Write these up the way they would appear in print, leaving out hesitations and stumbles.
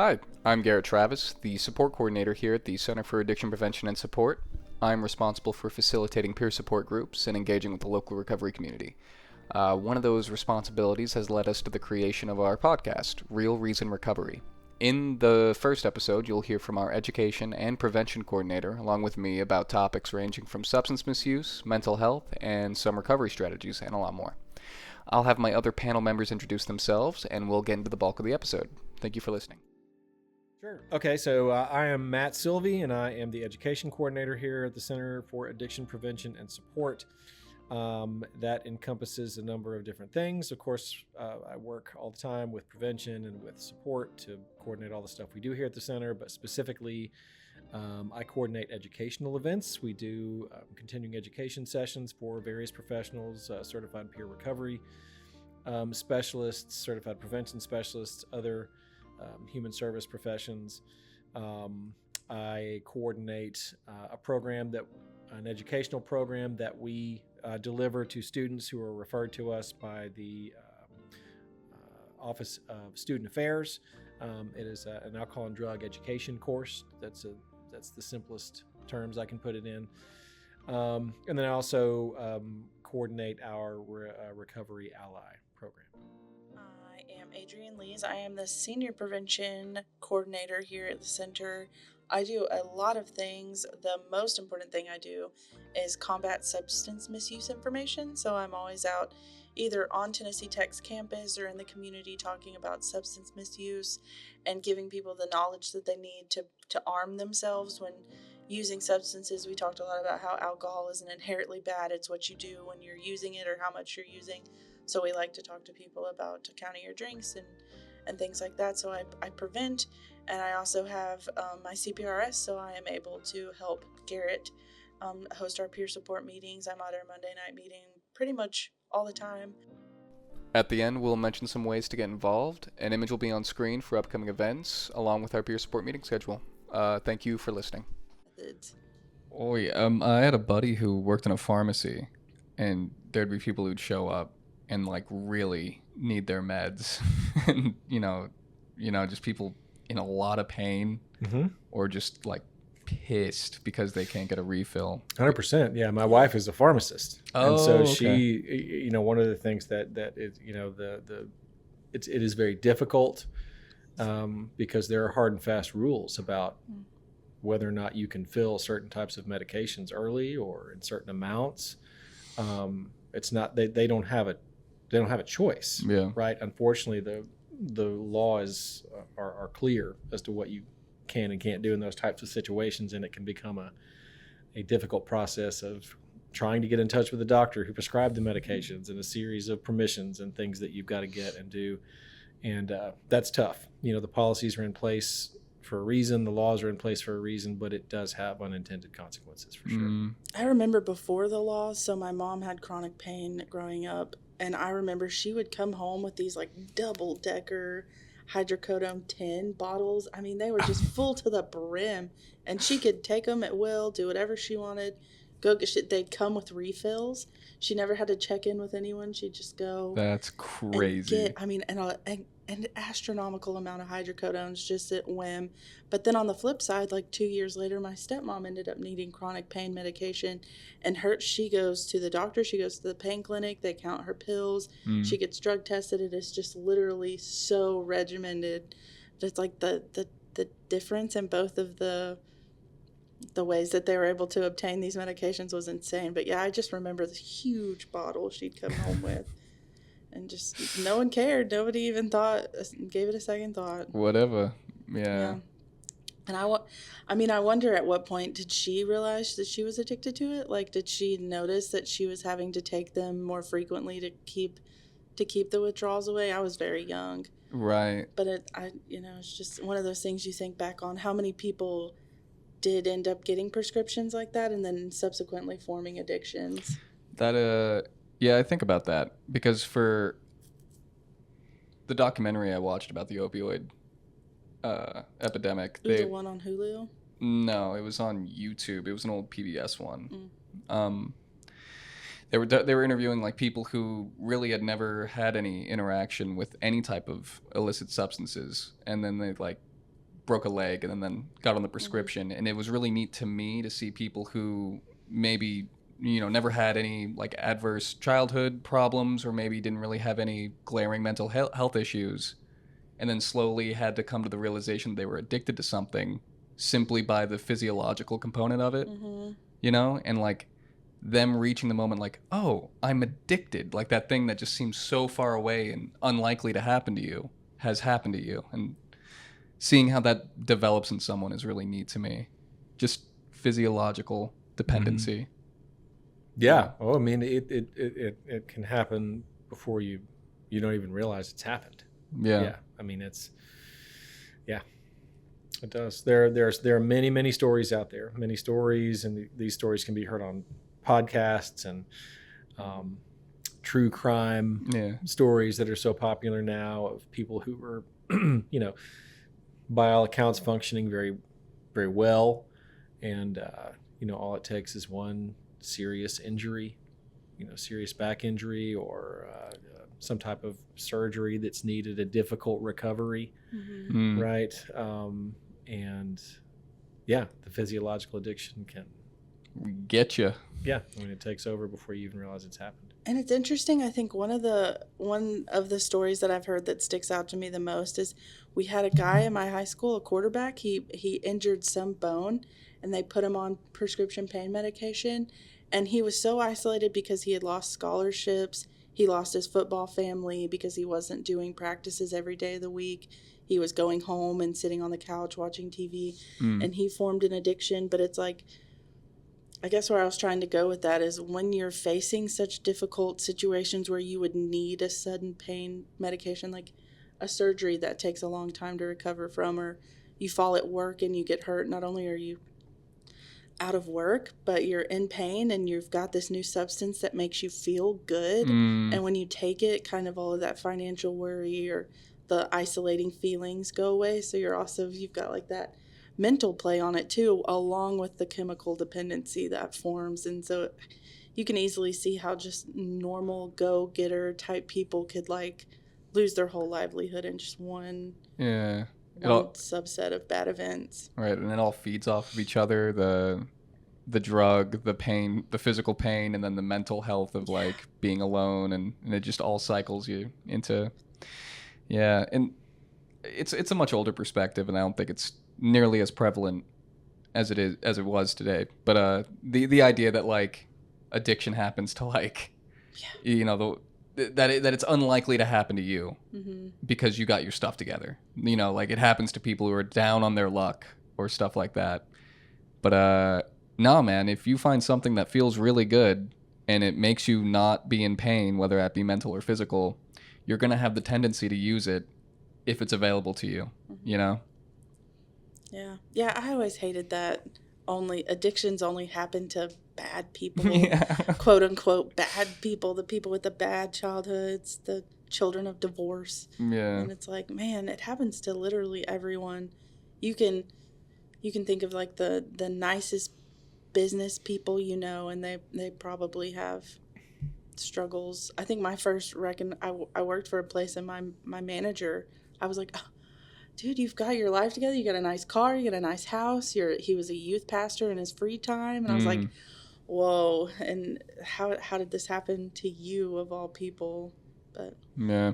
Hi, I'm Garrett Travis, the support coordinator here at the Center for Addiction Prevention and Support. I'm responsible for facilitating peer support groups and engaging with the local recovery community. One of those responsibilities has led us to the creation of our podcast, Real Reason Recovery. In the first episode, you'll hear from our education and prevention coordinator, along with me, about topics ranging from substance misuse, mental health, and some recovery strategies, and a lot more. I'll have my other panel members introduce themselves, and we'll get into the bulk of the episode. Thank you for listening. Sure. Okay, so I am Matt Sylvie, and I am the education coordinator here at the Center for Addiction Prevention and Support. That encompasses a number of different things. Of course, I work all the time with prevention and with support to coordinate all the stuff we do here at the center, but specifically, I coordinate educational events. We do continuing education sessions for various professionals, certified peer recovery specialists, certified prevention specialists, other human service professions. I coordinate an educational program that we deliver to students who are referred to us by the Office of Student Affairs. It is an alcohol and drug education course. That's the simplest terms I can put it in. And then I also coordinate our Recovery Ally program. I am Adrienne Lees. I am the Senior Prevention Coordinator here at the center. I do a lot of things. The most important thing I do is combat substance misuse information. So I'm always out either on Tennessee Tech's campus or in the community talking about substance misuse and giving people the knowledge that they need to arm themselves when using substances. We talked a lot about how alcohol isn't inherently bad. It's what you do when you're using it or how much you're using. So we like to talk to people about counting your drinks and things like that. So I prevent, and I also have my CPRS, so I am able to help Garrett host our peer support meetings. I'm at our Monday night meeting pretty much all the time. At the end, we'll mention some ways to get involved. An image will be on screen for upcoming events, along with our peer support meeting schedule. Thank you for listening. Oh yeah, I had a buddy who worked in a pharmacy, and there'd be people who'd show up and like really need their meds, and just people in a lot of pain, or just like pissed because they can't get a refill. 100%. Yeah, my wife is a pharmacist, Oh, and so okay. she, one of the things that is, it is very difficult because there are hard and fast rules about whether or not you can fill certain types of medications early or in certain amounts. It's not they don't have a choice. Yeah. Right. Unfortunately, the laws are clear as to what you can and can't do in those types of situations, and it can become a difficult process of trying to get in touch with the doctor who prescribed the medications and a series of permissions and things that you've got to get and do, and that's tough. The policies are in place for a reason, the laws are in place for a reason, but it does have unintended consequences for sure. I remember before the laws, so my mom had chronic pain growing up, and I remember she would come home with these like double-decker hydrocodone 10 bottles. I mean, they were just full to the brim, and she could take them at will, do whatever she wanted, go get shit. They'd come with refills. She never had to check in with anyone. She'd just go. That's crazy. An astronomical amount of hydrocodones just at whim. But then on the flip side, like 2 years later, my stepmom ended up needing chronic pain medication, and she goes to the doctor, she goes to the pain clinic, they count her pills, she gets drug tested. It is just literally so regimented. It's like the difference in both of the ways that they were able to obtain these medications was insane. But yeah, I just remember this huge bottle she'd come home with. And just no one cared. Nobody even gave it a second thought. Whatever. Yeah. And I wonder at what point did she realize that she was addicted to it? Like, did she notice that she was having to take them more frequently to keep the withdrawals away? I was very young. Right. But it's just one of those things you think back on. How many people did end up getting prescriptions like that and then subsequently forming addictions? Yeah, I think about that because for the documentary I watched about the opioid epidemic. The one on Hulu? No, it was on YouTube. It was an old PBS one. They were interviewing like people who really had never had any interaction with any type of illicit substances, and then they like broke a leg and then got on the prescription. And it was really neat to me to see people who maybe, never had any like adverse childhood problems, or maybe didn't really have any glaring mental health issues, and then slowly had to come to the realization they were addicted to something simply by the physiological component of it, and like them reaching the moment like, oh, I'm addicted. Like that thing that just seems so far away and unlikely to happen to you has happened to you. And seeing how that develops in someone is really neat to me. Just physiological dependency. Yeah. Oh, I mean, it can happen before you don't even realize it's happened. Yeah. I mean, it does. There are many stories out there, many stories, and these stories can be heard on podcasts and true crime stories that are so popular now of people who are, by all accounts, functioning very, very well, and all it takes is one serious injury, serious back injury, or some type of surgery that's needed a difficult recovery, right? And the physiological addiction can get you. Yeah, I mean, it takes over before you even realize it's happened. And it's interesting. I think one of the stories that I've heard that sticks out to me the most is we had a guy in my high school, a quarterback. He injured some bone, and they put him on prescription pain medication. And he was so isolated because he had lost scholarships. He lost his football family because he wasn't doing practices every day of the week. He was going home and sitting on the couch watching TV, and he formed an addiction. But it's like, I guess where I was trying to go with that is when you're facing such difficult situations where you would need a sudden pain medication, like a surgery that takes a long time to recover from, or you fall at work and you get hurt, not only are you out of work, but you're in pain and you've got this new substance that makes you feel good. And when you take it, kind of all of that financial worry or the isolating feelings go away. So you've got like that mental play on it too, along with the chemical dependency that forms. And so you can easily see how just normal go-getter type people could like lose their whole livelihood in just one subset of bad events. Right, and it all feeds off of each other, the drug, the pain, the physical pain, and then the mental health of like being alone, and it just all cycles you into and it's a much older perspective, and I don't think it's nearly as prevalent as it was today. But the idea that like addiction happens to like that it's unlikely to happen to you because you got your stuff together. Like it happens to people who are down on their luck or stuff like that. But no, man, if you find something that feels really good and it makes you not be in pain, whether that be mental or physical, you're going to have the tendency to use it if it's available to you, Yeah, I always hated that addictions only happen to bad people, quote unquote bad people, the people with the bad childhoods, the children of divorce. And it's like, man, it happens to literally everyone. You can think of like the nicest business people and they probably have struggles. I think my first I worked for a place, and my manager, I was like, oh, dude, you've got your life together. You got a nice car. You got a nice house. He was a youth pastor in his free time. And I was like, whoa. And how did this happen to you of all people? But yeah.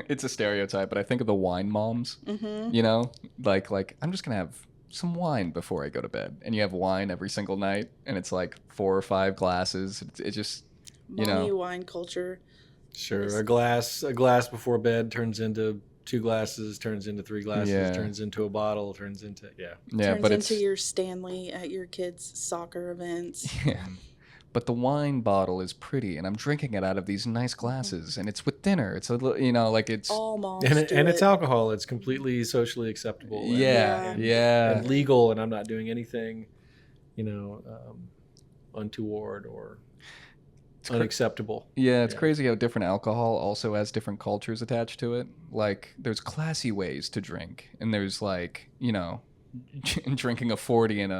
It's a stereotype, but I think of the wine moms, like I'm just going to have some wine before I go to bed. And you have wine every single night, and it's like 4 or 5 glasses. It's just, mommy wine culture. Sure. A glass before bed turns into 2 glasses, turns into 3 glasses, turns into a bottle, turns into turns into your Stanley at your kids' soccer events. But the wine bottle is pretty, and I'm drinking it out of these nice glasses, and it's with dinner. It's like it's all moms and it's alcohol. It's completely socially acceptable. And legal, and I'm not doing anything, untoward or unacceptable. It's crazy how different alcohol also has different cultures attached to it. Like there's classy ways to drink, and there's like drinking a 40 in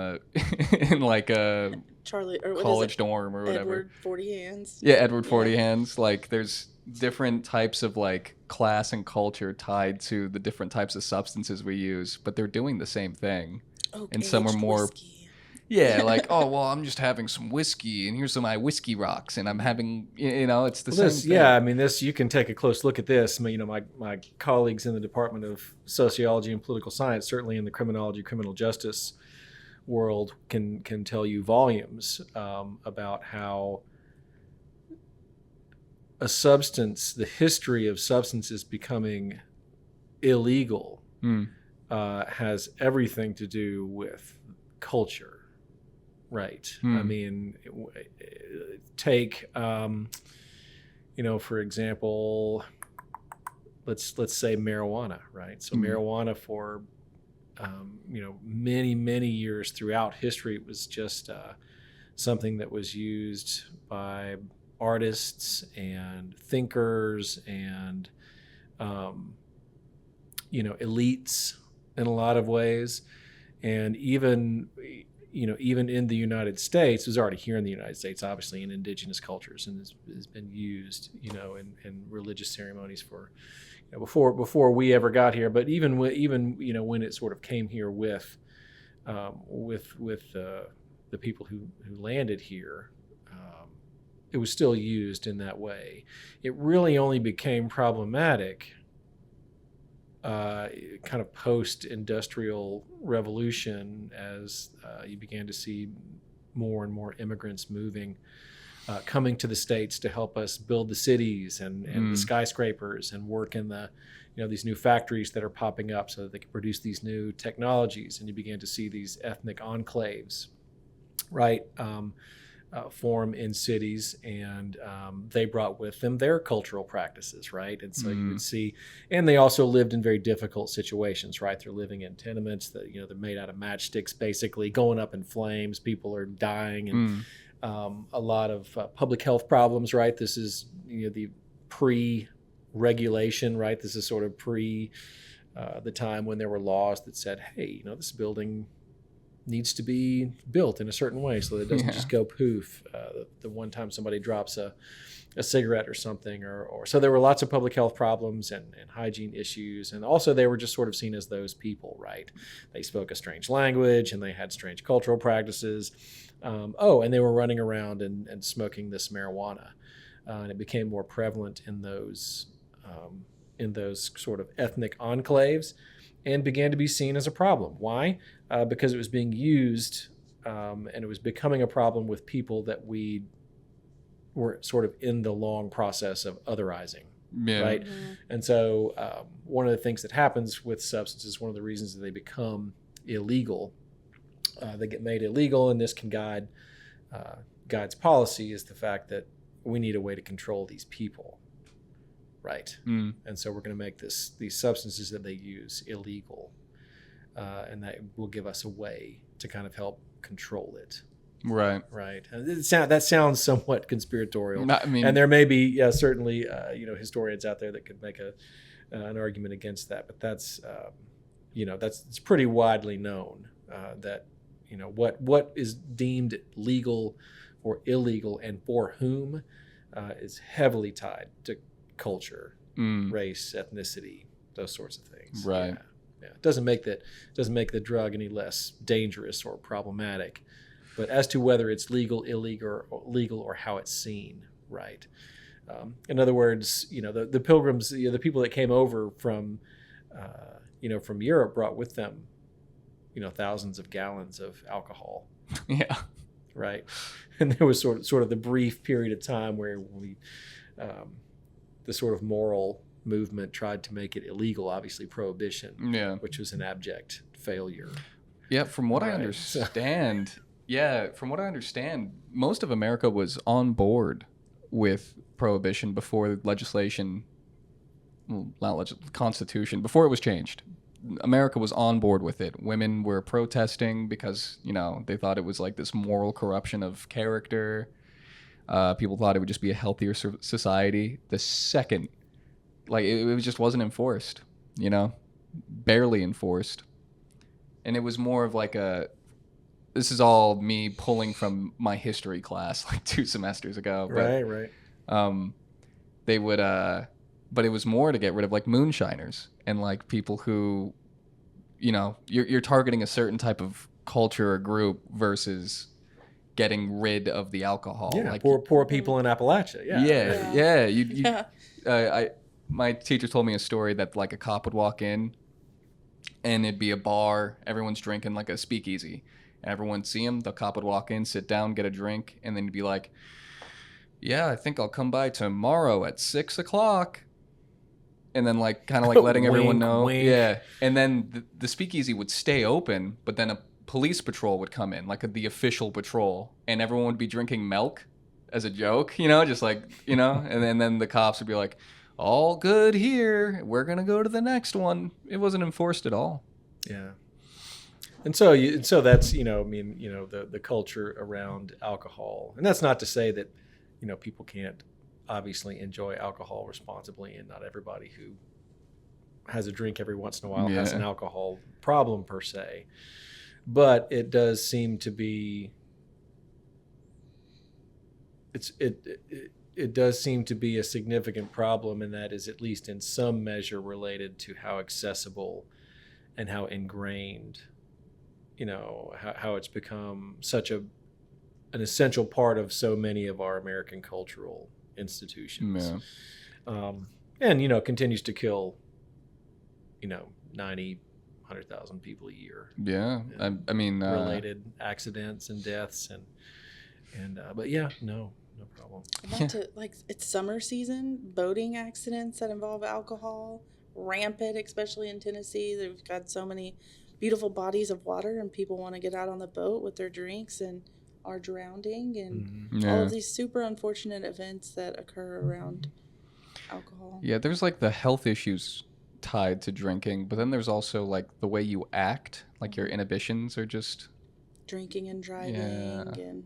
like a Charlie or college dorm or whatever. Edward 40 hands. Yeah, Edward 40 hands. Like there's different types of like class and culture tied to the different types of substances we use, but they're doing the same thing. Oh, And some are aged more, whiskey. yeah, like, oh, well, I'm just having some whiskey and here's some of my whiskey rocks and I'm having, you know, it's the Well, same this, thing. yeah, I mean, this, you can take a close look at this. I mean, you know, my colleagues in the Department of Sociology and Political Science, certainly in the criminology, criminal justice world, can tell you volumes about how a substance, the history of substances becoming illegal, has everything to do with culture, right? I mean, take you know, for example, let's say marijuana, right? So marijuana for you know, many years throughout history, it was just something that was used by artists and thinkers and you know, elites in a lot of ways. And even, you know, even in the United States, it was already here in the United States, obviously in indigenous cultures, and has been used, you know, in religious ceremonies for, you know, before we ever got here. But even you know, when it sort of came here with the people who landed here, it was still used in that way. It really only became problematic kind of post-industrial revolution as you began to see more and more immigrants moving, coming to the States to help us build the cities and the skyscrapers and work in the, you know, these new factories that are popping up so that they can produce these new technologies. And you began to see these ethnic enclaves, right, form in cities, and they brought with them their cultural practices, right? And so you would see, and they also lived in very difficult situations, right? They're living in tenements that, you know, they're made out of matchsticks, basically going up in flames. People are dying, and a lot of public health problems, right? This is, you know, the pre-regulation, right? This is sort of pre the time when there were laws that said, hey, you know, this building needs to be built in a certain way so that it doesn't just go poof the one time somebody drops a cigarette or something, or so there were lots of public health problems and hygiene issues. And also they were just sort of seen as those people, right? They spoke a strange language and they had strange cultural practices. And they were running around and smoking this marijuana. And it became more prevalent in those sort of ethnic enclaves, and began to be seen as a problem. Why? Because it was being used, and it was becoming a problem with people that we were sort of in the long process of otherizing, right? And so one of the things that happens with substances, one of the reasons that they become illegal, they get made illegal, and this can guides policy, is the fact that we need a way to control these people. Right. And so we're going to make these substances that they use illegal. And that will give us a way to kind of help control it. Right. Right. And that sounds somewhat conspiratorial. I mean, and there may be certainly you know, historians out there that could make an argument against that. But that's you know, it's pretty widely known that, you know, what is deemed legal or illegal and for whom is heavily tied to culture, race, ethnicity, those sorts of things. Right. Yeah. It doesn't make the drug any less dangerous or problematic, but as to whether it's legal, illegal, or how it's seen, right? In other words, you know, the pilgrims, you know, the people that came over from, you know, from Europe brought with them, you know, thousands of gallons of alcohol. Yeah. Right. And there was sort of the brief period of time where the sort of moral movement tried to make it illegal, obviously prohibition, which was an abject failure. Yeah, from what I understand, most of America was on board with prohibition before legislation, Constitution, before it was changed. America was on board with it. Women were protesting because, you know, they thought it was like this moral corruption of character. People thought it would just be a healthier society. The second, like, it just wasn't enforced, you know, barely enforced. And it was more of like this is all me pulling from my history class like 2 semesters ago. But, Right. they would but it was more to get rid of like moonshiners and like people who, you know, you're targeting a certain type of culture or group versus getting rid of the alcohol. Yeah, like poor people in Appalachia. yeah. You Yeah. my teacher told me a story that like a cop would walk in and it'd be a bar, everyone's drinking, like a speakeasy, and everyone would see him, the cop would walk in, sit down, get a drink, and then he'd be like, yeah, I think I'll come by tomorrow at 6 o'clock. And then like kind of like letting everyone Wink, know. wink. Yeah. And then the speakeasy would stay open, but then a police patrol would come in, like the official patrol, and everyone would be drinking milk as a joke, you know, just like, you know, and then the cops would be like, all good here. We're going to go to the next one. It wasn't enforced at all. Yeah. And so that's, you know, I mean, you know, the culture around alcohol. And that's not to say that, you know, people can't obviously enjoy alcohol responsibly, and not everybody who has a drink every once in a while has an alcohol problem per se. But it does seem to be it does seem to be a significant problem, and that is at least in some measure related to how accessible and how ingrained, you know, how it's become such an essential part of so many of our American cultural institutions. Yeah. And, you know, continues to kill, you know, 100,000 people a year. Yeah. I mean, related accidents and deaths and but yeah, no problem. Not to, like, it's summer season, boating accidents that involve alcohol, rampant, especially in Tennessee. They've got so many beautiful bodies of water, and people want to get out on the boat with their drinks and are drowning, and all of these super unfortunate events that occur around alcohol. Yeah, there's like the health issues tied to drinking, but then there's also like the way you act, like your inhibitions are just Drinking and driving, and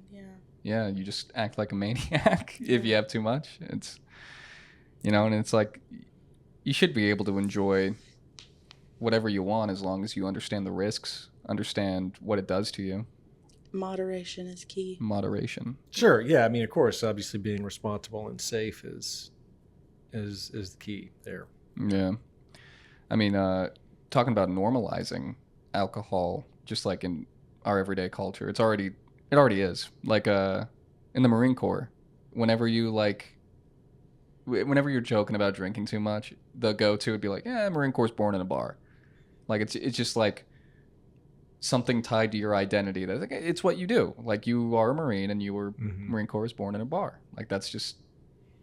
yeah, you just act like a maniac if you have too much. It's, you know, and it's like you should be able to enjoy whatever you want as long as you understand the risks, understand what it does to you. Moderation is key. Moderation. Sure, yeah. I mean, of course, obviously being responsible and safe is the key there. Yeah. I mean, talking about normalizing alcohol, just like in our everyday culture, it already is. Like in the Marine Corps, whenever you're joking about drinking too much, the go-to would be like, yeah, Marine Corps born in a bar. Like it's just like something tied to your identity. That's like, it's what you do. Like you are a Marine, and you were Marine Corps was born in a bar. Like that's just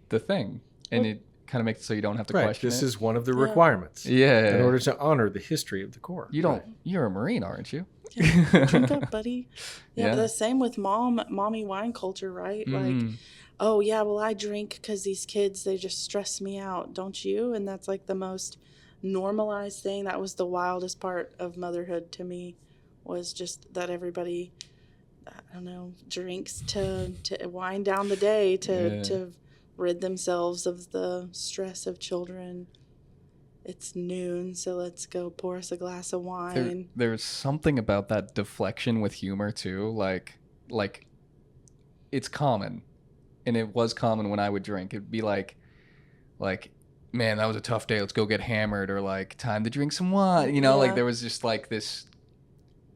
the thing, and it kind of makes it so you don't have to question This it. is one of the requirements. Yeah. In order to honor the history of the Corps. You don't. You're a Marine, aren't you? Yeah, drink up, buddy. Yeah, but the same with mommy wine culture, right? Like, oh yeah, well I drink because these kids, they just stress me out, don't you? And that's like the most normalized thing. That was the wildest part of motherhood to me, was just that everybody, I don't know, drinks to wind down the day, to rid themselves of the stress of children. It's noon, so let's go pour us a glass of wine. There's something about that deflection with humor too. Like it's common, and it was common when I would drink. It'd be like, man, that was a tough day. Let's go get hammered, or like time to drink some wine. You know, like there was just like this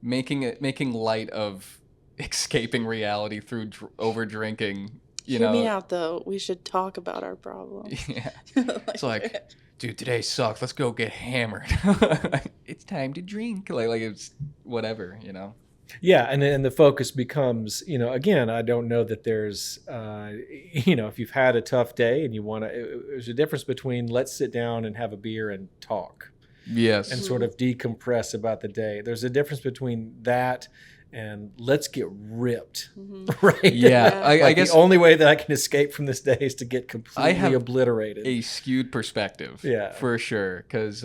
making light of escaping reality through over drinking. Hear me out, though. We should talk about our problem. Yeah. It's like, dude, today sucks. Let's go get hammered. It's time to drink. Like it's whatever, you know? Yeah. And the focus becomes, you know, again, I don't know that there's, you know, if you've had a tough day and you want to, there's a difference between let's sit down and have a beer and talk. Yes. And sort of decompress about the day. There's a difference between that and let's get ripped, right? Yeah, I guess the only way that I can escape from this day is to get completely obliterated. A skewed perspective, for sure. Because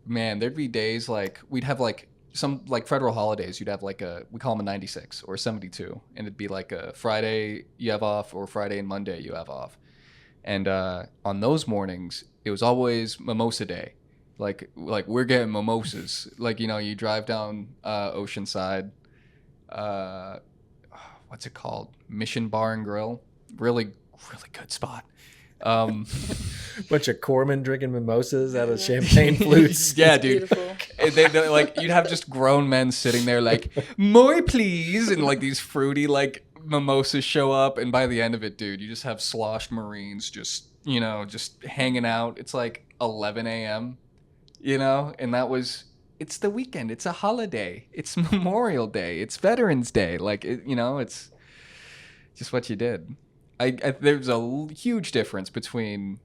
man, there'd be days like we'd have like some like federal holidays. You'd have like we call them a 96 or a 72, and it'd be like a Friday you have off, or Friday and Monday you have off. And on those mornings, it was always mimosa day. Like we're getting mimosas. Like, you know, you drive down Oceanside. What's it called? Mission Bar and Grill. Really good spot. Bunch of corpsmen drinking mimosas out of champagne flutes. Yeah, It's dude. beautiful. They like you'd have just grown men sitting there like, more please, and like these fruity like mimosas show up, and by the end of it, dude, you just have sloshed Marines just just hanging out. It's like 11 a.m. And it's the weekend. It's a holiday. It's Memorial Day. It's Veterans Day. Like it's just what you did. There's a huge difference between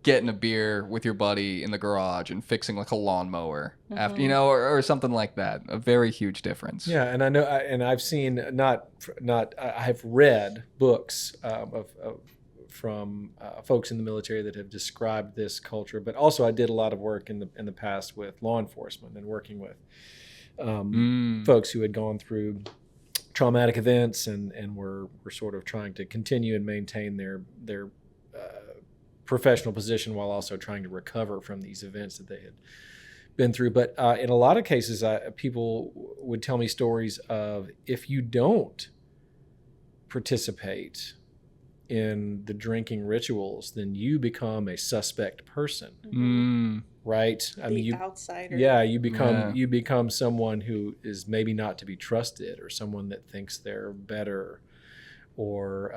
getting a beer with your buddy in the garage and fixing like a lawnmower after or something like that. A very huge difference. Yeah, and I know, and I've seen I've read books from folks in the military that have described this culture, but also I did a lot of work in the past with law enforcement and working with folks who had gone through traumatic events and were sort of trying to continue and maintain their professional position while also trying to recover from these events that they had been through. But in a lot of cases, people would tell me stories of, if you don't participate in the drinking rituals, then you become a suspect person, right? The outsider. Yeah, you become someone who is maybe not to be trusted, or someone that thinks they're better, or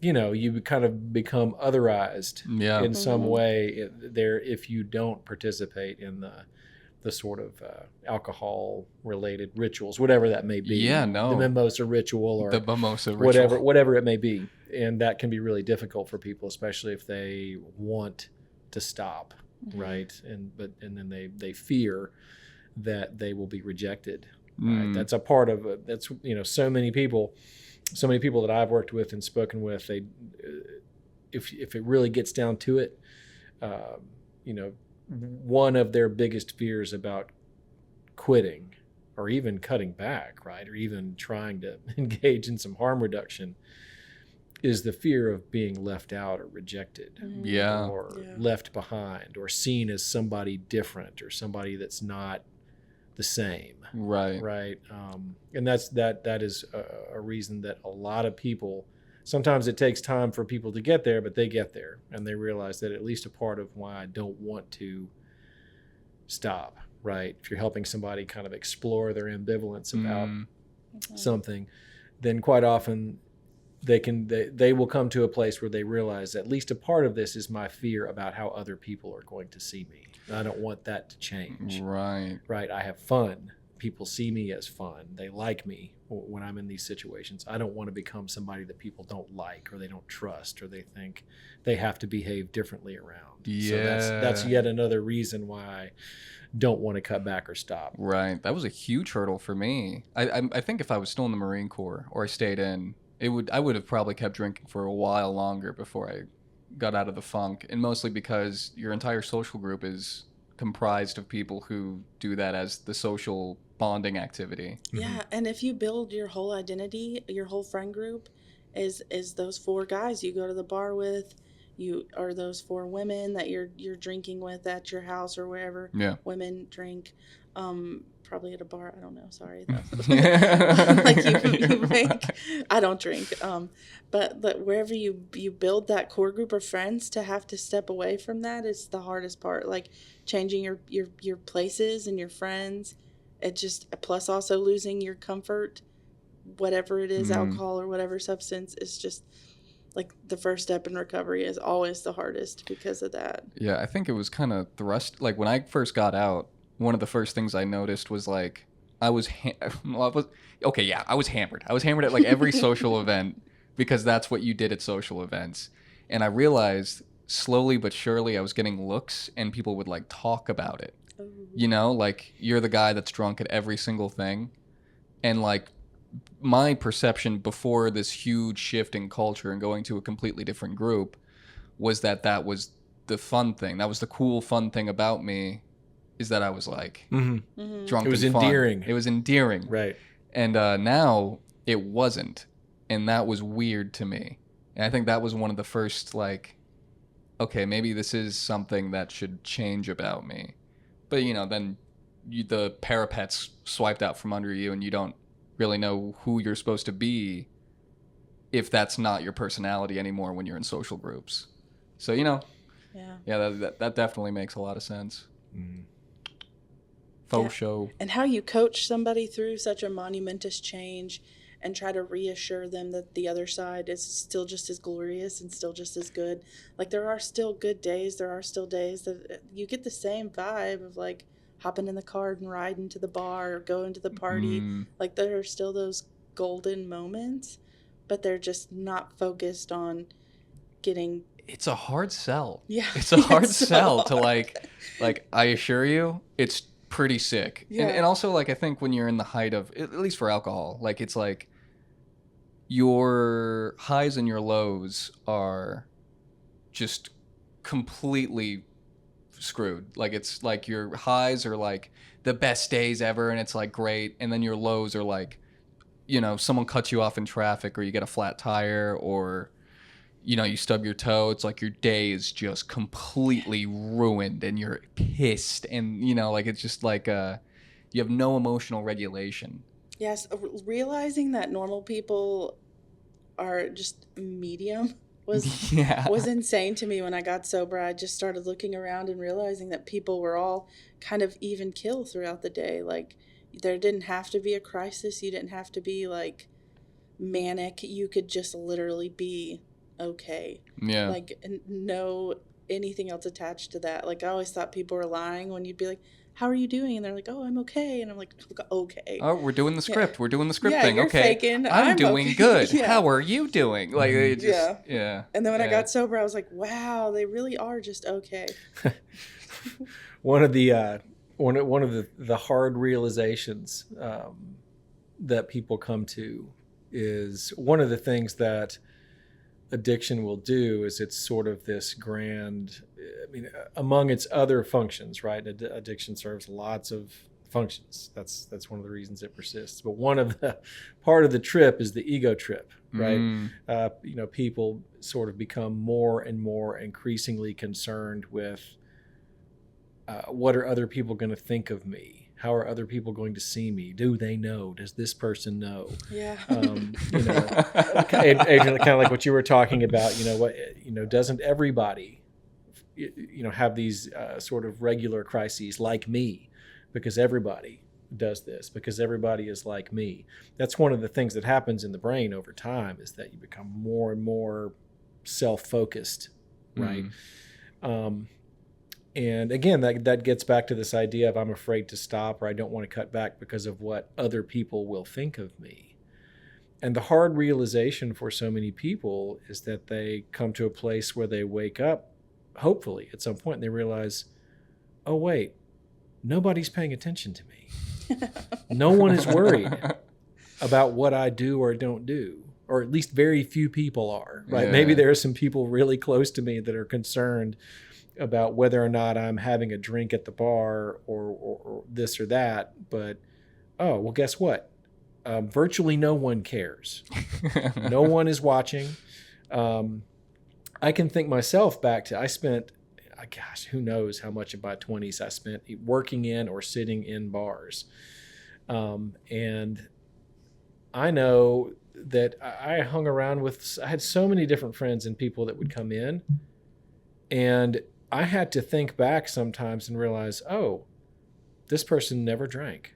you kind of become otherized in some way there if you don't participate in the sort of alcohol related rituals, whatever that may be. The mimosa ritual, or the mimosa ritual. whatever it may be. And that can be really difficult for people, especially if they want to stop, right? And then they fear that they will be rejected. Right? That's a part of it. That's so many people that I've worked with and spoken with, they if it really gets down to it, one of their biggest fears about quitting, or even cutting back, right, or even trying to engage in some harm reduction, is the fear of being left out or rejected, or left behind, or seen as somebody different, or somebody that's not the same. Right. And that is a reason that a lot of people, sometimes it takes time for people to get there, but they get there and they realize that at least a part of why I don't want to stop, right? If you're helping somebody kind of explore their ambivalence about something, then quite often they will come to a place where they realize at least a part of this is my fear about how other people are going to see me. And I don't want that to change. Right. I have fun. People see me as fun. They like me when I'm in these situations. I don't want to become somebody that people don't like, or they don't trust, or they think they have to behave differently around. Yeah. So that's yet another reason why I don't want to cut back or stop. Right. That was a huge hurdle for me. I think if I was still in the Marine Corps, or I stayed in, I would have probably kept drinking for a while longer before I got out of the funk, and mostly because your entire social group is comprised of people who do that as the social bonding activity. Yeah, and if you build your whole identity, your whole friend group is those four guys you go to the bar with, or those four women that you're drinking with at your house or wherever women drink. Probably at a bar. I don't know. Sorry. Like you make, I don't drink. But wherever you build that core group of friends, to have to step away from that is the hardest part. Like changing your places and your friends. It just, plus also losing your comfort, whatever it is, alcohol or whatever substance, is just like the first step in recovery is always the hardest because of that. Yeah, I think it was kind of thrust. Like when I first got out, one of the first things I noticed was like I was hammered. I was hammered. I was hammered at like every social event, because that's what you did at social events. And I realized slowly but surely I was getting looks, and people would like talk about it. Like you're the guy that's drunk at every single thing. And like my perception before this huge shift in culture and going to a completely different group was that was the fun thing. That was the cool, fun thing about me, is that I was like drunk. It was and fun. endearing. It was endearing. Right. And now it wasn't. And that was weird to me. And I think that was one of the first, like, okay, maybe this is something that should change about me. But, then the parapet's swiped out from under you, and you don't really know who you're supposed to be if that's not your personality anymore when you're in social groups. So, you know, Yeah. that definitely makes a lot of sense. Mm. Faux show. And how you coach somebody through such a monumentous change and try to reassure them that the other side is still just as glorious and still just as good. Like, there are still good days. There are still days that you get the same vibe of, like, hopping in the car and riding to the bar or going to the party. Like, there are still those golden moments, but they're just not focused on getting... It's a hard sell. Yeah. It's a hard It's so sell to hard. like, I assure you, it's pretty sick. Yeah. And also, like, I think when you're in the height of, at least for alcohol, like, it's like your highs and your lows are just completely screwed. Like, it's like your highs are like the best days ever and it's like great, and then your lows are like, you know, someone cuts you off in traffic, or you get a flat tire, or, you know, you stub your toe. It's like your day is just completely ruined and you're pissed, and, you know, like, it's just like you have no emotional regulation. Yes, realizing that normal people are just medium was Yeah. was insane to me when I got sober. I just started looking around and realizing that people were all kind of even kill throughout the day. Like, there didn't have to be a crisis. You didn't have to be, like, manic. You could just literally be okay. Yeah. Like, no anything else attached to that. Like, I always thought people were lying when you'd be like, how are you doing? And they're like, oh, I'm okay. And I'm like, okay. Oh, we're doing the script. Yeah. We're doing the script Yeah, thing. you're Okay. faking. I'm doing okay. good. Yeah. How are you doing? Like, it just, Yeah. yeah. And then when I Yeah. got sober, I was like, wow, they really are just okay. One of the one of the hard realizations that people come to is, one of the things that addiction will do is it's sort of this grand, I mean, among its other functions, right? Addiction serves lots of functions. That's one of the reasons it persists. But one of the part of the trip is the ego trip, right? You know, people sort of become more and more increasingly concerned with what are other people going to think of me? How are other people going to see me? Do they know? Does this person know? Yeah. You know, Adrienne, kind of like what you were talking about. Doesn't everybody, have these sort of regular crises like me? Because everybody does this. Because everybody is like me. That's one of the things that happens in the brain over time, is that you become more and more self-focused, right? And again, that gets back to this idea of, I'm afraid to stop, or I don't want to cut back because of what other people will think of me. And the hard realization for so many people is that they come to a place where they wake up, hopefully at some point, and they realize, oh, wait, nobody's paying attention to me. No one is worried about what I do or don't do, or at least very few people are, right? Yeah. Maybe there are some people really close to me that are concerned about whether or not I'm having a drink at the bar or this or that. But, oh, well, guess what? Virtually no one cares. No one is watching. I can think myself back to, I spent, gosh, who knows how much of my 20s I spent working in or sitting in bars. And I know that I hung around with, I had so many different friends and people that would come in, and I had to think back sometimes and realize, oh, this person never drank.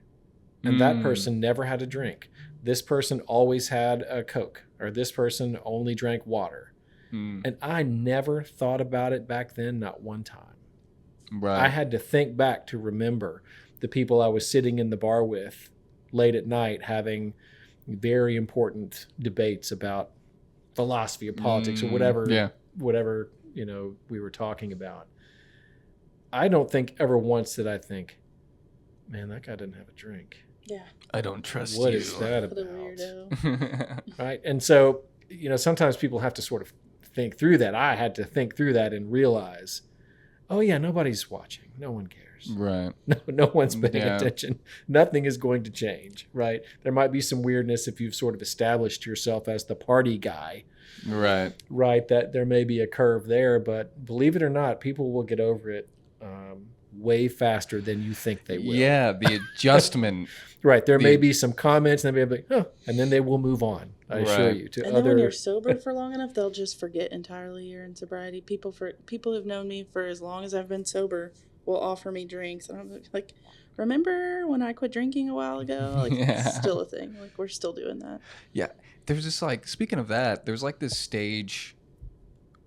And that person never had a drink. This person always had a Coke, or this person only drank water. And I never thought about it back then, not one time. Right. I had to think back to remember the people I was sitting in the bar with late at night having very important debates about philosophy or politics or whatever, we were talking about. I don't think ever once did I think, man, that guy didn't have a drink. Yeah. I don't trust What you. is that What a about? weirdo. Right. And so, sometimes people have to sort of think through that. I had to think through that and realize, oh yeah, nobody's watching. No one cares. Right. No one's paying Yeah. attention. Nothing is going to change, right? There might be some weirdness if you've sort of established yourself as the party guy, Right. that there may be a curve there, but believe it or not, people will get over it way faster than you think they will. Yeah, the adjustment. Right. There may be some comments and they'll be like, oh, and then they will move on. I assure Right. you. To And then when you're sober for long enough, they'll just forget entirely you're in sobriety. People who've known me for as long as I've been sober will offer me drinks, and I'm like, remember when I quit drinking a while ago? Like, it's still a thing. Like, we're still doing that. Yeah. There's this, like, speaking of that, there's like this stage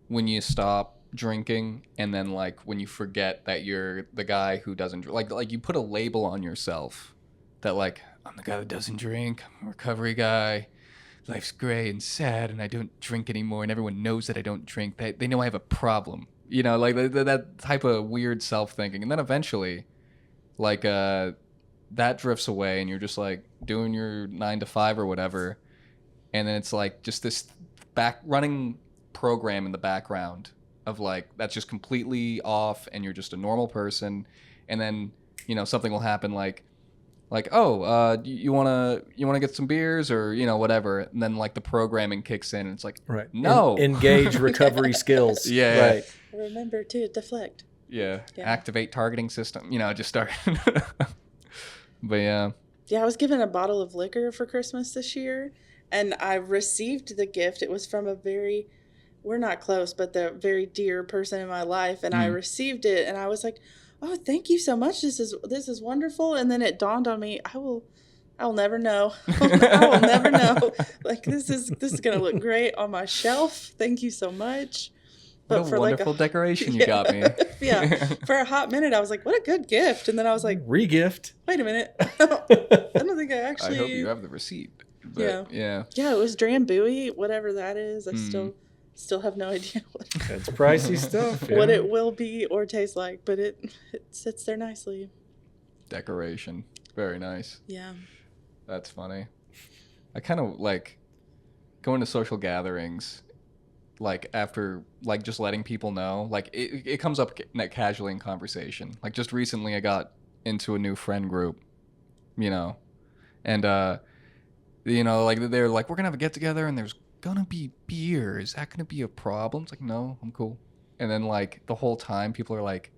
when you stop drinking, and then like when you forget that you're the guy who doesn't drink. Like you put a label on yourself that, like, I'm the guy who doesn't drink, I'm a recovery guy, life's gray and sad, and I don't drink anymore, and everyone knows that I don't drink. They know I have a problem, you know, like that type of weird self-thinking. And then eventually, like, that drifts away, and you're just like doing your 9 to 5 or whatever, and then it's like just this running program in the background of like that's just completely off, and you're just a normal person. And then, you know, something will happen like oh, you wanna get some beers, or, you know, whatever, and then like the programming kicks in, and it's like, right. No. Engage recovery skills. Yeah. Right. Remember to deflect. Yeah. Yeah. Activate targeting system, you know, just start. But yeah. Yeah, I was given a bottle of liquor for Christmas this year, and I received the gift. It was from we're not close, but the very dear person in my life, and I received it, and I was like, oh, thank you so much. This is wonderful. And then it dawned on me, I will never know. I will never know. Like, this is going to look great on my shelf. Thank you so much. But what a wonderful decoration you got me. Yeah. For a hot minute, I was like, what a good gift. And then I was like, Regift. wait a minute. I don't think I actually. I hope you have the receipt. But, Yeah. Yeah. Yeah, it was Drambuie, whatever that is. I still have no idea That's pricey stuff. Yeah. what it will be or taste like, but it sits there nicely. Decoration. Very nice. Yeah. That's funny. I kind of like going to social gatherings, like after, like, just letting people know, like it comes up casually in conversation. Like just recently I got into a new friend group, you know, and you know, like they're like, we're gonna have a get together and there's gonna be beer. Is that gonna be a problem? It's like, no, I'm cool. And then like the whole time people are like,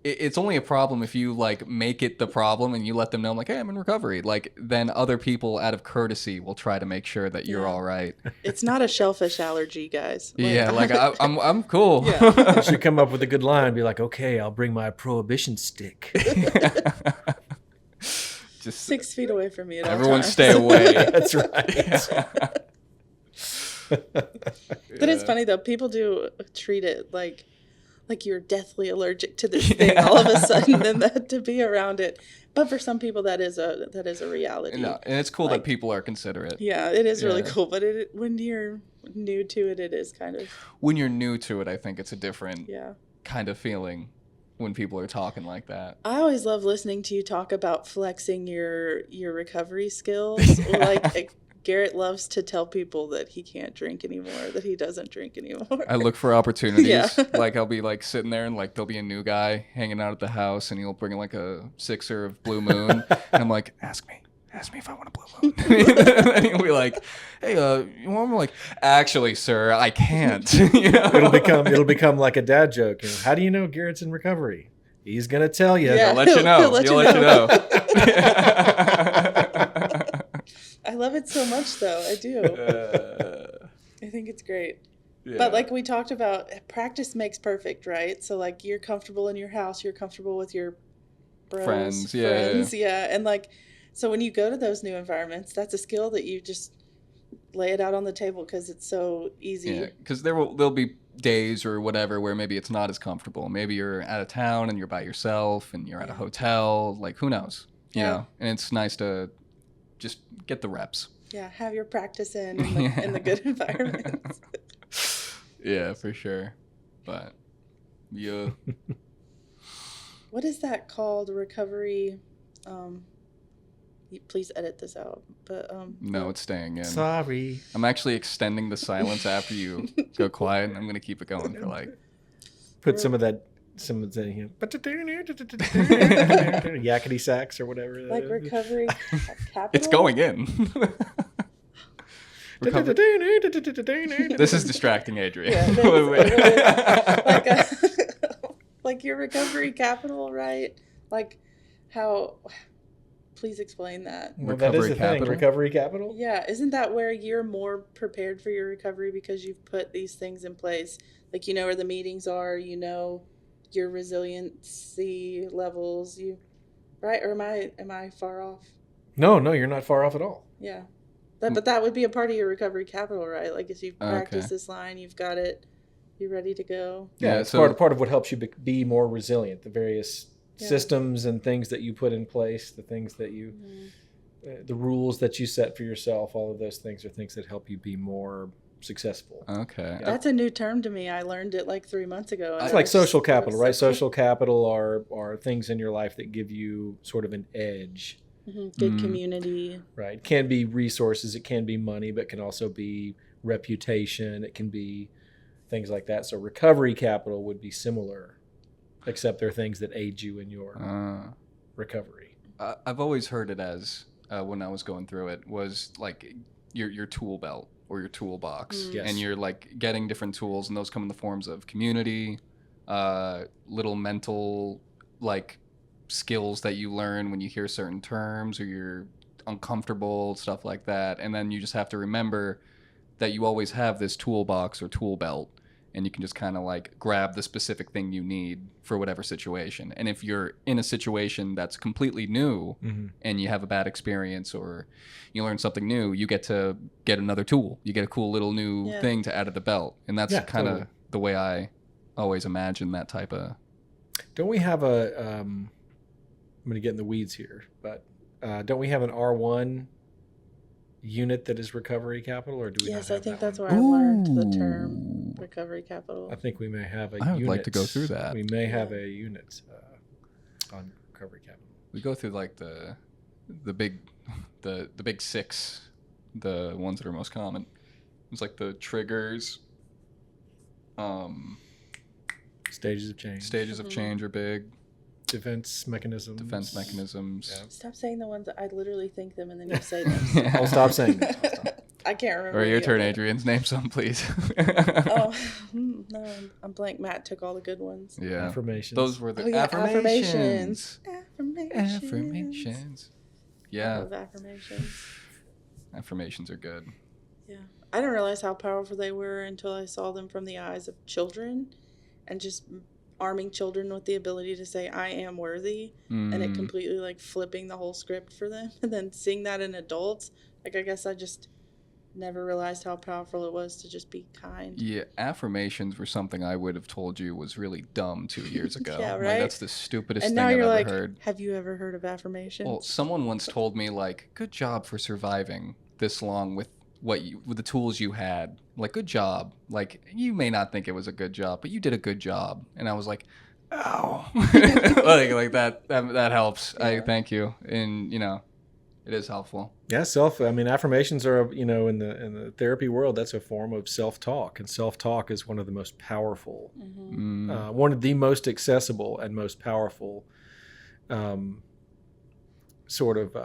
it's only a problem if you like make it the problem and you let them know, like, hey, I'm in recovery. Like, then other people out of courtesy will try to make sure that you're all right. It's not a shellfish allergy, guys. Yeah, like I'm cool. Yeah. You should come up with a good line. Be like, okay, I'll bring my prohibition stick. Just 6 feet away from me at all everyone times. stay away. That's right. But it's funny though. People do treat it like you're deathly allergic to this thing all of a sudden, and that to be around it. But for some people, that is a reality. No, and it's cool that people are considerate. Yeah, it is really Yeah. cool. But when you're new to it, it is kind of When you're new to it, I think it's a different yeah. kind of feeling when people are talking like that. I always love listening to you talk about flexing your recovery skills. Like Garrett loves to tell people that he can't drink anymore, that he doesn't drink anymore. I look for opportunities. Yeah. Like I'll be like sitting there and like there'll be a new guy hanging out at the house and he'll bring like a sixer of Blue Moon and I'm like, ask me if I want a Blue Moon. And he'll be like, hey, you want me? Like, actually, sir, I can't. You know? It'll become like a dad joke. You know, how do you know Garrett's in recovery? He's gonna tell you. Yeah. He'll let you know. He'll He'll let let you you know. I love it so much, though. I do. I think it's great. Yeah. But like we talked about, practice makes perfect, right? So like you're comfortable in your house, you're comfortable with your bros, Friends, yeah. And like, so when you go to those new environments, that's a skill that you just lay it out on the table because it's so easy. Yeah, because there'll be days or whatever where maybe it's not as comfortable. Maybe you're out of town and you're by yourself and you're at a hotel. Like, who knows? You know? And it's nice to just get the reps. Yeah, have your practice in the good environments. Yeah, for sure. But yeah. What is that called? Recovery. Please edit this out. But No, it's staying in. Sorry. I'm actually extending the silence after you go quiet, and I'm gonna keep it going for like. Put some of the yakety sax or whatever. like recovery capital. It's going in. Recover- This is distracting, Adrienne. Yeah, Wait. Like your recovery capital, right? Like how, please explain that. Well, that is Recovery the thing. capital? Recovery capital. Yeah, isn't that where you're more prepared for your recovery because you've put these things in place? Like you know where the meetings are, you know your resiliency levels, you right? Or am I far off? No, no, you're not far off at all. Yeah. But that would be a part of your recovery capital, right? Like if you practice Okay. this line, you've got it, you're ready to go. Yeah, Yeah, it's so- part of what helps you be more resilient. The various Yeah. systems and things that you put in place, the things that you, the rules that you set for yourself. All of those things are things that help you be more successful. Okay. That's a new term to me. I learned it like 3 months ago. and It's I like was- social I was capital, right? so- Social capital are things in your life that give you sort of an edge, Good Mm. community. right? It can be resources, it can be money, but it can also be reputation. It can be things like that. So recovery capital would be similar, except there are things that aid you in your recovery. I've always heard it as when I was going through it was like your tool belt or your toolbox, Mm. Yes. and you're like getting different tools, and those come in the forms of community, little mental like skills that you learn when you hear certain terms or you're uncomfortable, stuff like that, and then you just have to remember that you always have this toolbox or tool belt, and you can just kind of like grab the specific thing you need for whatever situation. And if you're in a situation that's completely new and you have a bad experience or you learn something new, you get to get another tool. You get a cool little new Yeah. thing to add to the belt. And that's Yeah, kind of totally. the way I always imagine that type of... Don't we have a? I'm going to get in the weeds here, but don't we have an R1 unit that is recovery capital, or do we? Yes, not I have think that that's one? where I learned the term recovery capital. I think we may have a I would unit. like to go through that. We may have Yeah. a unit on recovery capital. We go through like the big the big six, the ones that are most common. It's like the triggers, Stages of change. stages of change are big, Defense mechanisms. defense mechanisms. Yeah. Stop saying the ones that I literally think them and then you say them. I'll stop saying that. I'll stop. I can't remember. All right, your any of turn, it. Adrienne. Name some, please. Oh, no, I'm blank. Matt took all the good ones. Yeah, Affirmations. those were the Oh, yeah, affirmations. Affirmations. Affirmations. I Yeah, love affirmations. affirmations are good. Yeah. I didn't realize how powerful they were until I saw them from the eyes of children and just arming children with the ability to say, I am worthy. And it Mm, completely like flipping the whole script for them. And then seeing that in adults, like I guess I just never realized how powerful it was to just be kind. yeah, affirmations were something I would have told you was really dumb 2 years ago. Yeah, Like, right? that's the stupidest And thing now I've you're ever like, heard. have you ever heard of affirmations? Well, someone once told me like, "Good job for surviving this long with with the tools you had. Like, good job. Like, you may not think it was a good job, but you did a good job." And I was like, "Ow!" like that helps. I Yeah. thank you, and it is helpful. Yeah, affirmations are, in the therapy world, that's a form of self-talk, and self-talk is one of the most powerful, Mm, one of the most accessible and most powerful sort of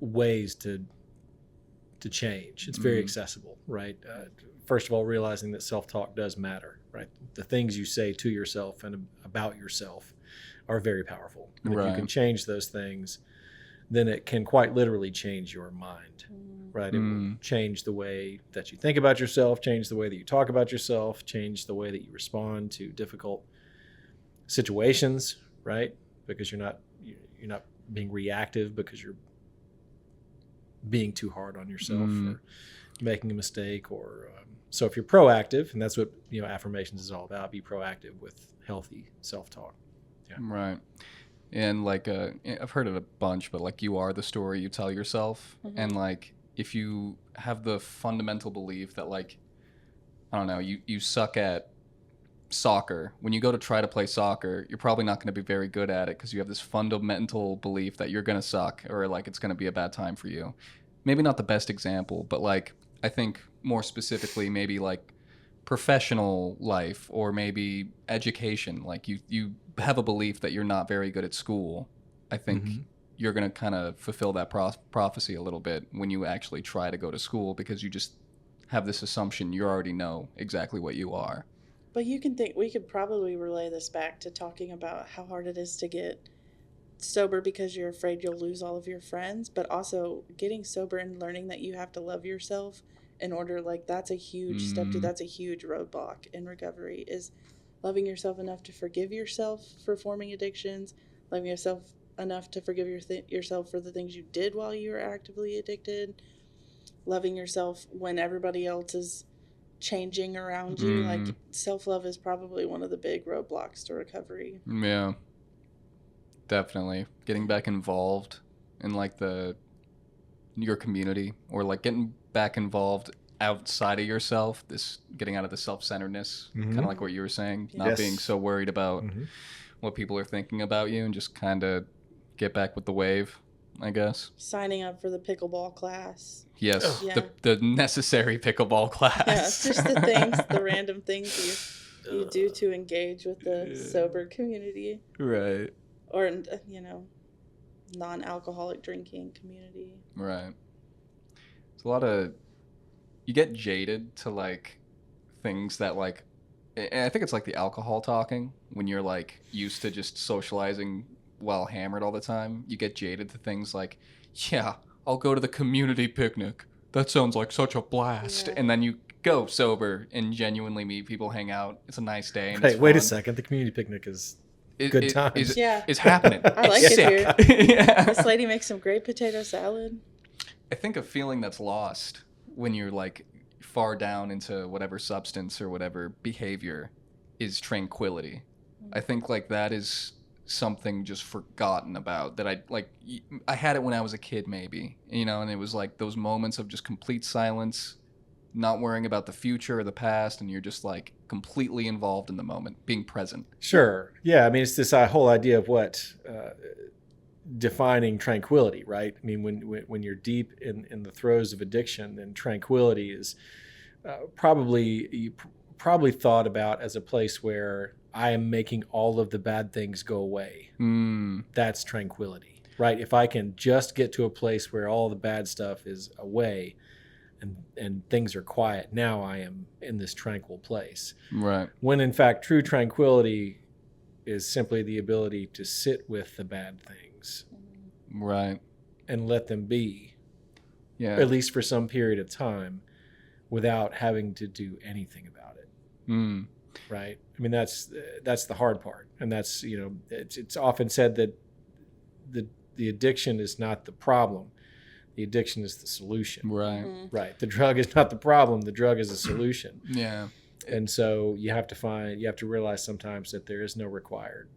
ways to change. It's very accessible, right? First of all, realizing that self-talk does matter, right? The things you say to yourself and about yourself are very powerful. And if you Right. can change those things, then it can quite literally change your mind, right? It will change the way that you think about yourself, change the way that you talk about yourself, change the way that you respond to difficult situations, right? Because you're not being reactive because you're being too hard on yourself or making a mistake, or so if you're proactive, and that's what affirmations is all about, be proactive with healthy self-talk. Yeah. Right. And like I've heard it a bunch, but like you are the story you tell yourself, and like if you have the fundamental belief that like I don't know, you suck at soccer, when you go to try to play soccer, you're probably not going to be very good at it because you have this fundamental belief that you're going to suck, or like it's going to be a bad time for you. Maybe not the best example, but like I think more specifically maybe like professional life or maybe education. Like you have a belief that you're not very good at school. I think you're going to kind of fulfill that prophecy a little bit when you actually try to go to school, because you just have this assumption you already know exactly what you are. But you can think we could probably relay this back to talking about how hard it is to get sober because you're afraid you'll lose all of your friends, but also getting sober and learning that you have to love yourself in order, like, that's a huge step to, that's a huge roadblock in recovery, is loving yourself enough to forgive yourself for forming addictions, loving yourself enough to forgive yourself for the things you did while you were actively addicted, loving yourself when everybody else is changing around you. Like, self-love is probably one of the big roadblocks to recovery. Yeah. Definitely. Getting back involved in like your community, or like getting back involved outside of yourself, this getting out of the self-centeredness, kind of like what you were saying, not being so worried about what people are thinking about you, and just kind of get back with the wave, I guess. Signing up for the pickleball class. Yes, Yeah. the necessary pickleball class. Yeah, it's just the things, the random things you do to engage with the sober community. Right. Or, non-alcoholic drinking community. Right. It's a lot of, you get jaded to like things that like, and I think it's like the alcohol talking, when you're like used to just socializing while hammered all the time. You get jaded to things like, yeah, I'll go to the community picnic. That sounds like such a blast. Yeah. And then you go sober and genuinely meet people, hang out. It's a nice day. And Hey, it's wait a fun. second. The community picnic is good times. Is happening. I like It's it sick. here. Yeah. This lady makes some great potato salad. I think a feeling that's lost when you're like far down into whatever substance or whatever behavior is tranquility. I think like that is something just forgotten about, that I had it when I was a kid maybe, and it was like those moments of just complete silence, not worrying about the future or the past, and you're just like completely involved in the moment, being present. Sure. Yeah. I mean, it's this whole idea of what defining tranquility, right? I mean, when you're deep in the throes of addiction, then tranquility is probably thought about as a place where I am making all of the bad things go away. That's tranquility, right? If I can just get to a place where all the bad stuff is away and things are quiet, now I am in this tranquil place. Right. When in fact, true tranquility is simply the ability to sit with the bad things. Right. And let them be, Yeah. at least for some period of time, without having to do anything about it. Right. I mean, that's the hard part. And that's, it's often said that the addiction is not the problem. The addiction is the solution. Right. Right. The drug is not the problem. The drug is a solution. Yeah. And so you have to realize sometimes that there is no required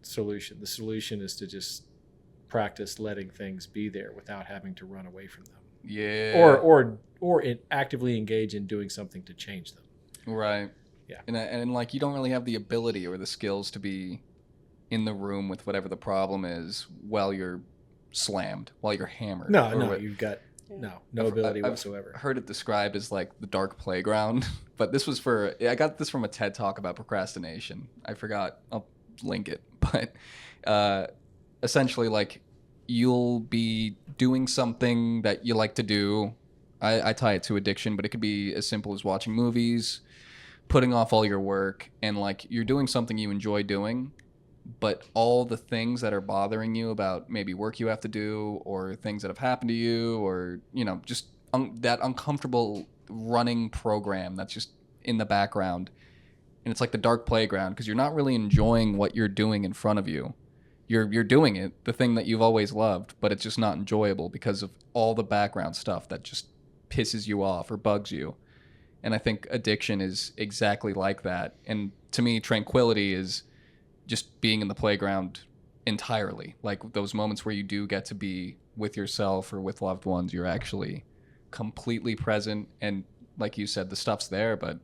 solution. The solution is to just practice letting things be there without having to run away from them. Yeah. Or actively engage in doing something to change them. Right. Yeah. And like you don't really have the ability or the skills to be in the room with whatever the problem is while you're slammed, while you're hammered. No, you've got no ability I've whatsoever. heard it described as like the dark playground, but this was I got this from a TED talk about procrastination. I forgot, I'll link it, but essentially like you'll be doing something that you like to do. I tie it to addiction, but it could be as simple as watching movies, putting off all your work, and like you're doing something you enjoy doing, but all the things that are bothering you about maybe work you have to do or things that have happened to you, or just that uncomfortable running program that's just in the background, and it's like the dark playground because you're not really enjoying what you're doing in front of you. You're doing it, the thing that you've always loved, but it's just not enjoyable because of all the background stuff that just pisses you off or bugs you. And I think addiction is exactly like that. And to me, tranquility is just being in the playground entirely. Like those moments where you do get to be with yourself or with loved ones, you're actually completely present. And like you said, the stuff's there, but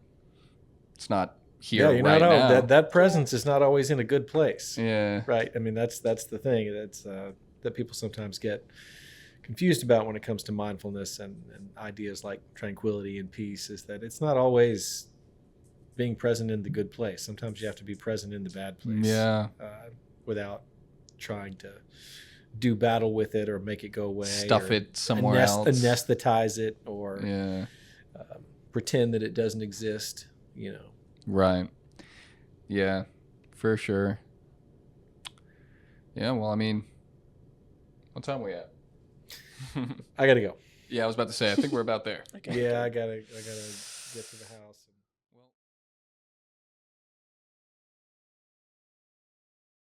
it's not here right now. That presence is not always in a good place. Yeah. Right. I mean, that's the thing that's that people sometimes get confused about when it comes to mindfulness and ideas like tranquility and peace, is that it's not always being present in the good place. Sometimes you have to be present in the bad place. Yeah. Without trying to do battle with it or make it go away. Stuff it somewhere else. Anesthetize it or yeah. pretend that it doesn't exist, Right. Yeah, for sure. Yeah, well, I mean, what time are we at? I gotta go. Yeah, I was about to say, I think we're about there. Okay. Yeah, I gotta get to the house.